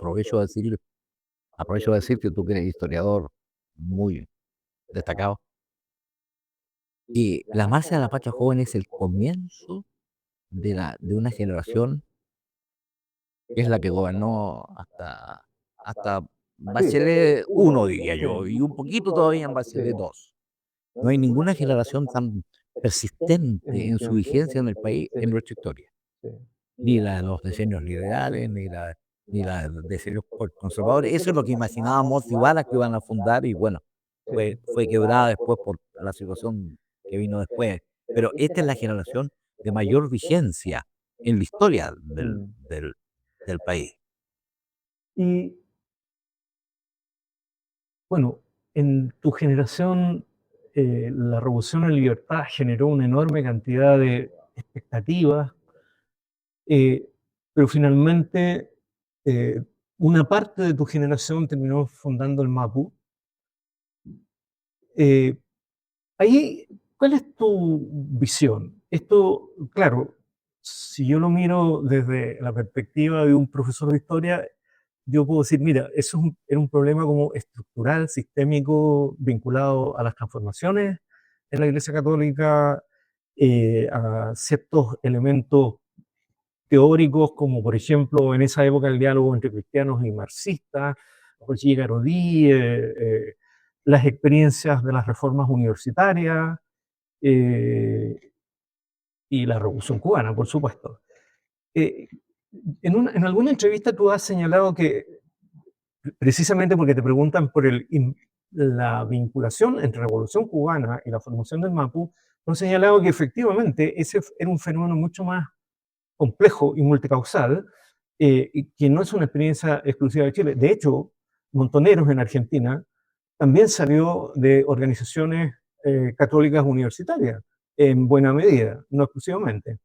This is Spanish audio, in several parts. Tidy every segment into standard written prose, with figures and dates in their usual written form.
aprovecho de decir que tú que eres historiador muy destacado, que la Marcha de la Patria Joven es el comienzo de una generación que es la que gobernó hasta Sí, Bachelet uno diría sí, yo, y un poquito todavía en sí, Bachelet 2. No hay ninguna generación tan persistente en el en su tiempo. vigencia en el país Sí, en nuestra historia. sí, Ni la de los decenios liberales, ni la de decenios conservadores. Eso es lo que imaginábamos igual a que iban a fundar y bueno, sí. fue quebrada después por la situación que vino después. Pero esta es la generación de mayor vigencia en la historia Mm. del país. Y bueno, en tu generación, la Revolución a la Libertad generó una enorme cantidad de expectativas, eh, pero finalmente eh, una parte de tu generación terminó fundando el MAPU. Eh, Ahí, ¿cuál es tu visión? Esto, claro, si yo lo miro desde la perspectiva de un profesor de historia, yo puedo decir, mira, eso era un problema como estructural, sistémico, vinculado a las transformaciones en la Iglesia Católica, a ciertos elementos teóricos, como por ejemplo en esa época el diálogo entre cristianos y marxistas, Roger Garodí, las experiencias de las reformas universitarias eh, y la Revolución Cubana, por supuesto. Eh, en alguna entrevista tú has señalado que, precisamente porque te preguntan por la vinculación entre Revolución Cubana y la formación del MAPU, tú has señalado que efectivamente ese era un fenómeno mucho más complejo y multicausal, y que no es una experiencia exclusiva de Chile. De hecho, Montoneros en Argentina también salió de organizaciones católicas universitarias, en buena medida, no exclusivamente.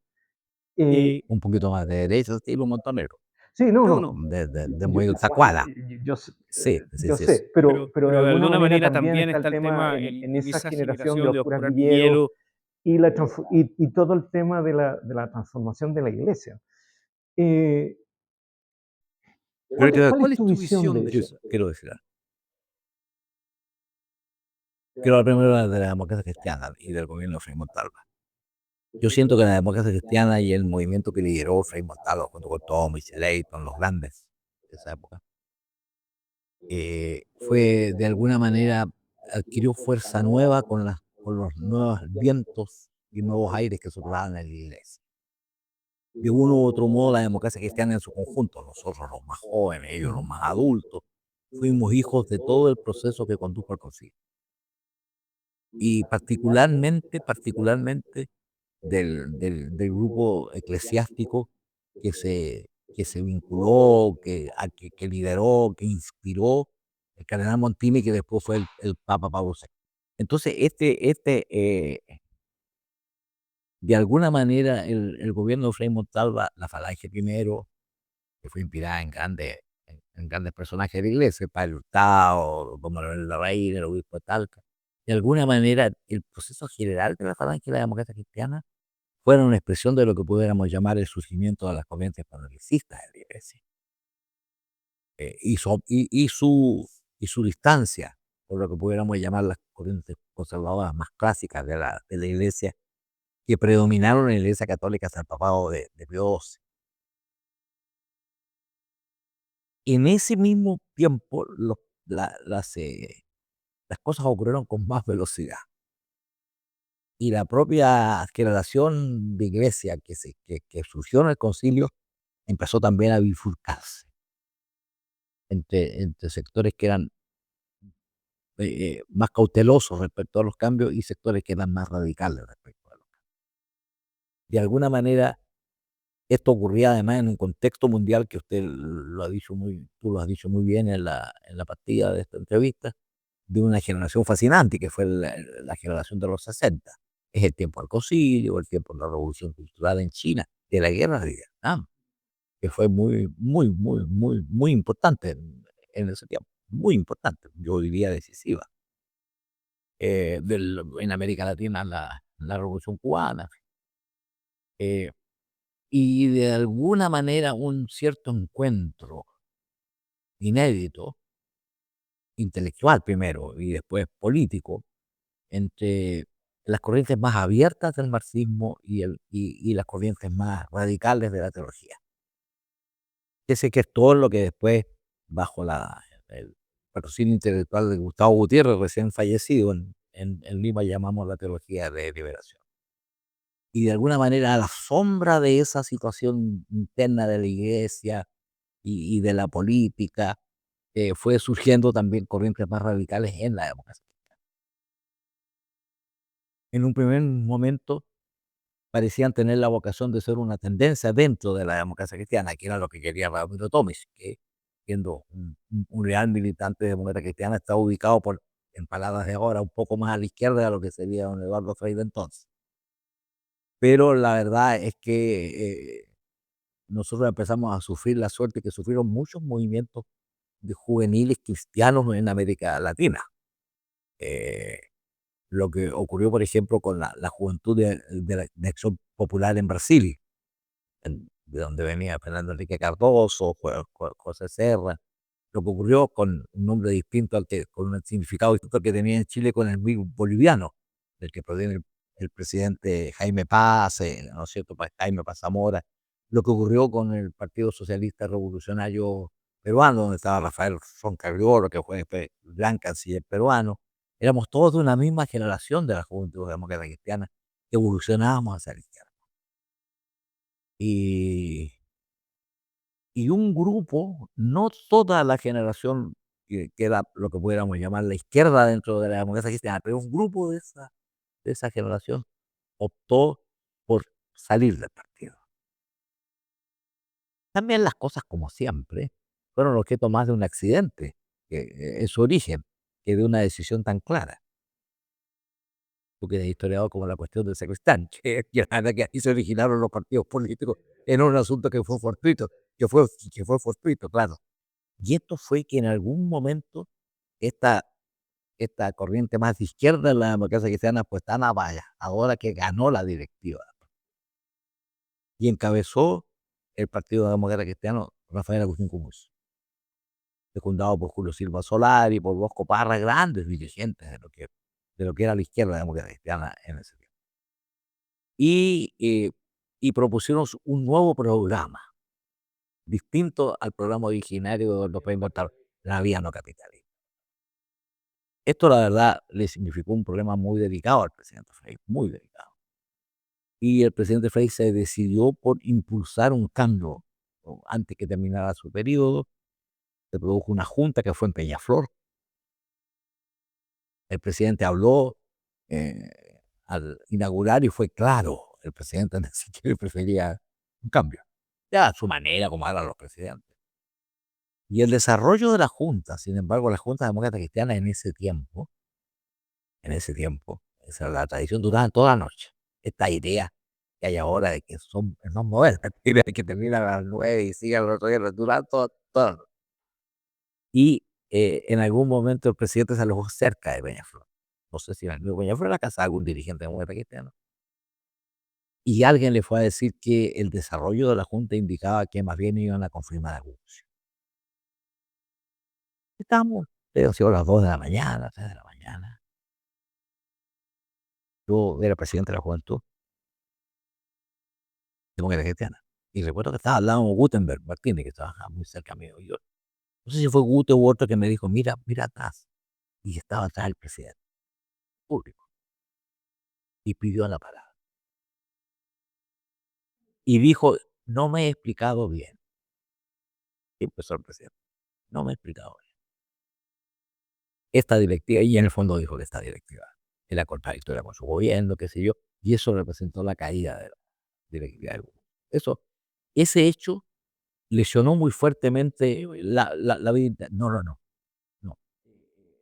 Eh, Y un poquito más de derecha, estilo montonero, sí, no, no, de yo, muy tacuada. yo, Sí, sí, yo sí, sí. sé, pero de Pero de alguna alguna manera manera también también está el está el tema tema en en esa esa generación de generación de Oscuras Oscuras Villeros Villero. y todo el tema de la transformación de la iglesia. Eh, Pero ¿Cuál ¿cuál es es tu tu visión visión de de eso? eso? Quiero decir. Quiero hablar primero de la democracia cristiana y del gobierno de Frei Montalva. Yo siento que la democracia cristiana y el movimiento que lideró Frei Montalva junto con Thomas y Leighton, los grandes de esa época, fue de alguna manera adquirió fuerza nueva con los nuevos vientos y nuevos aires que soplaban en la iglesia. De uno u otro modo, la democracia cristiana en su conjunto, nosotros los más jóvenes, ellos los Ujú. más adultos, fuimos hijos de todo el proceso que condujo al concilio. Y particularmente del grupo eclesiástico que se vinculó, que lideró, que inspiró el cardenal Montini, que después fue el Papa Pablo VI. Entonces, de alguna manera, el gobierno de Frei Montalva, la Falange primero, que fue inspirada en grandes personajes de la iglesia, el Padre Hurtado, don Manuel Larraín, el obispo de Talca. De alguna manera, el proceso general de la Falange y la democracia cristiana fueron una expresión de lo que pudiéramos llamar el surgimiento de las corrientes progresistas de la iglesia. Y su distancia, por lo que pudiéramos llamar las corrientes conservadoras más clásicas de la iglesia, que predominaron en la iglesia católica hasta el papado de Pío XII. En ese mismo tiempo, las cosas ocurrieron con más velocidad. Y la propia generación de iglesia que surgió en el concilio empezó también a bifurcarse entre sectores que eran más cautelosos respecto a los cambios y sectores que eran más radicales respecto a los cambios. De alguna manera, esto ocurría además en un contexto mundial que tú lo has dicho muy bien en la partida de esta entrevista, de una generación fascinante que fue la generación de los 60. Es el tiempo del concilio, el tiempo de la revolución cultural en China, de la guerra de Vietnam, que fue muy importante en ese tiempo, muy importante, yo diría decisiva. En América Latina la revolución cubana, eh, y de alguna manera un cierto encuentro inédito, intelectual primero y después político, entre las corrientes más abiertas del marxismo y las corrientes más radicales de la teología. Ese que es todo lo que después, bajo el patrocinio intelectual de Gustavo Gutiérrez, recién fallecido en Lima, llamamos la teología de liberación. Y de alguna manera, a la sombra de esa situación interna de la iglesia y de la política, fue surgiendo también corrientes más radicales en la democracia. En un primer momento parecían tener la vocación de ser una tendencia dentro de la democracia cristiana, que era lo que quería Ramiro Tomis, que siendo un real militante de democracia cristiana, está ubicado en palabras de ahora, un poco más a la izquierda de lo que sería don Eduardo Frei de entonces. Pero la verdad es que nosotros empezamos a sufrir la suerte que sufrieron muchos movimientos de juveniles cristianos en América Latina. Eh, lo que ocurrió, por ejemplo, con la juventud de Acción Popular en Brasil, de donde venía Fernando Enrique Cardoso, José Serra, lo que ocurrió con un nombre distinto con un significado distinto al que tenía en Chile con el MIR boliviano, del que proviene el presidente Jaime Paz, ¿no es cierto?, Jaime Paz Zamora, lo que ocurrió con el Partido Socialista Revolucionario Peruano, donde estaba Rafael Roncagliolo, que fue después gran canciller peruano. Éramos todos de una misma generación de la Juventud Demócrata Cristiana que evolucionábamos hacia la izquierda. Y un grupo, no toda la generación que era lo que pudiéramos llamar la izquierda dentro de la democracia cristiana, pero un grupo de esa generación optó por salir del partido. También las cosas, como siempre, fueron objeto más de un accidente, que es su origen, que de una decisión tan clara. Tú que eres historiador, como la cuestión del sacristán, que la verdad que ahí se originaron los partidos políticos en un asunto que fue fortuito, que fue fortuito, claro. Y esto fue que en algún momento esta, esta corriente más de izquierda de la democracia cristiana, pues tan ahora que ganó la directiva y encabezó el Partido Demócrata Cristiano Rafael Agustín Cumuz, secundado por Julio Silva Solari, por Bosco Parra, grandes dirigentes de lo que era la izquierda democrática cristiana en ese tiempo. Y propusieron un nuevo programa, distinto al programa originario de los premios, la vía no capitalista. Esto, la verdad, le significó un problema muy delicado al presidente Frei, muy delicado. Y el presidente Frei se decidió por impulsar un cambio antes que terminara su periodo. Se produjo una junta que fue en Peñaflor. El presidente habló al inaugurar y fue claro, el presidente en decir que prefería un cambio, ya a su manera, como eran los presidentes. Y el desarrollo de la junta, sin embargo, la Junta Demócrata Cristiana esa es la tradición, duraban toda la noche. Esta idea que hay ahora de que son modernas, de que terminan a las 9 y sigan los otro día, duran toda la noche. Y en algún momento el presidente se alojó cerca de Peñaflor. No sé si en Peñaflor era casa de algún dirigente demócrata cristiano. Y alguien le fue a decir que el desarrollo de la Junta indicaba que más bien iban a confirmar a Guzzi. Estábamos, sido las 2 de la mañana, 3 de la mañana. Yo era presidente de la Juventud Demócrata Cristiana. Y recuerdo que estaba al lado de Gutenberg Martínez, que trabajaba muy cerca mío. Y yo, no sé si fue Gute u otro que me dijo, mira atrás. Y estaba atrás el presidente, público. Y pidió la palabra. Y dijo, no me he explicado bien. Y empezó el presidente, no me he explicado bien. Esta directiva, y en el fondo dijo que esta directiva era contradictoria con su gobierno, qué sé yo, y eso representó la caída de la directiva del gobierno. Ese hecho lesionó muy fuertemente la vida interna. No.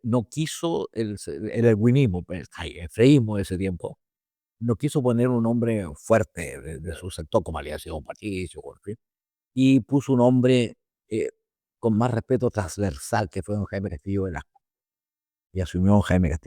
No quiso el erwinismo, el freísmo de ese tiempo, no quiso poner un hombre fuerte de su sector, como había sido un Patricio, y puso un hombre con más respeto transversal, que fue don Jaime Castillo Velasco, y asumió don Jaime Castillo.